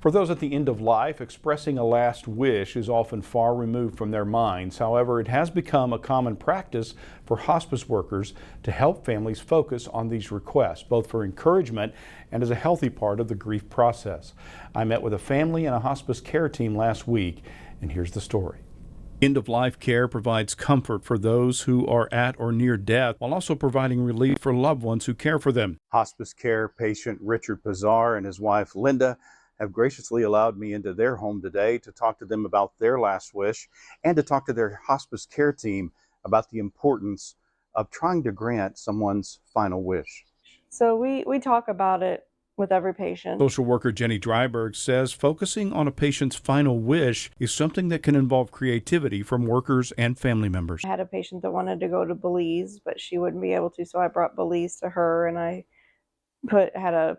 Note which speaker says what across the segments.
Speaker 1: For those at the end of life, expressing a last wish is often far removed from their minds. However, it has become a common practice for hospice workers to help families focus on these requests, both for encouragement and as a healthy part of the grief process. I met with a family and a hospice care team last week, and here's the story. End-of-life care provides comfort for those who are at or near death, while also providing relief for loved ones who care for them. Hospice care patient Richard Pizar and his wife Linda have graciously allowed me into their home today to talk to them about their last wish and to talk to their hospice care team about the importance of trying to grant someone's final wish.
Speaker 2: So we talk about it with every patient.
Speaker 1: Social worker Jenny Dryberg says focusing on a patient's final wish is something that can involve creativity from workers and family members.
Speaker 2: I had a patient that wanted to go to Belize, but she wouldn't be able to, so I brought Belize to her, and I had a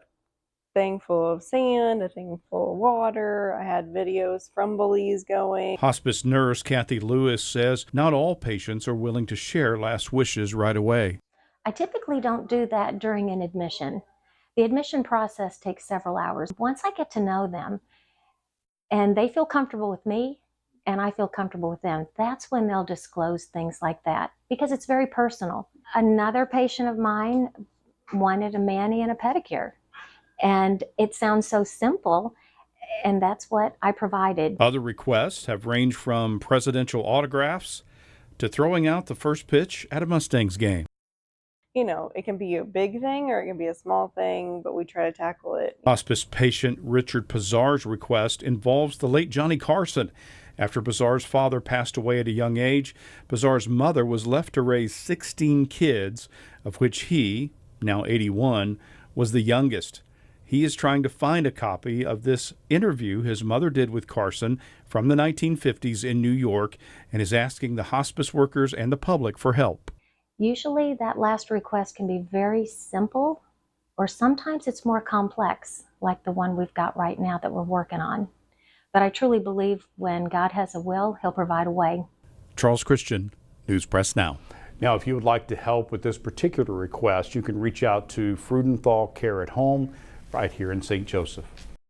Speaker 2: thing full of sand, a thing full of water. I had videos from Belize going.
Speaker 1: Hospice nurse Kathy Lewis says not all patients are willing to share last wishes right away.
Speaker 3: I typically don't do that during an admission. The admission process takes several hours. Once I get to know them and they feel comfortable with me and I feel comfortable with them, that's when they'll disclose things like that because it's very personal. Another patient of mine wanted a mani and a pedicure. And it sounds so simple, and that's what I provided.
Speaker 1: Other requests have ranged from presidential autographs to throwing out the first pitch at a Mustangs game.
Speaker 2: You know, it can be a big thing or it can be a small thing, but we try to tackle it.
Speaker 1: Hospice patient Richard Pizar's request involves the late Johnny Carson. After Pizar's father passed away at a young age, Pizar's mother was left to raise 16 kids, of which he, now 81, was the youngest. He is trying to find a copy of this interview his mother did with Carson from the 1950s in New York and is asking the hospice workers and the public for help.
Speaker 3: Usually that last request can be very simple, or sometimes it's more complex, like the one we've got right now that we're working on. But I truly believe when God has a will, He'll provide a way.
Speaker 1: Charles Christian, News Press Now. Now, if you would like to help with this particular request, you can reach out to Freudenthal Care at Home right here in St. Joseph.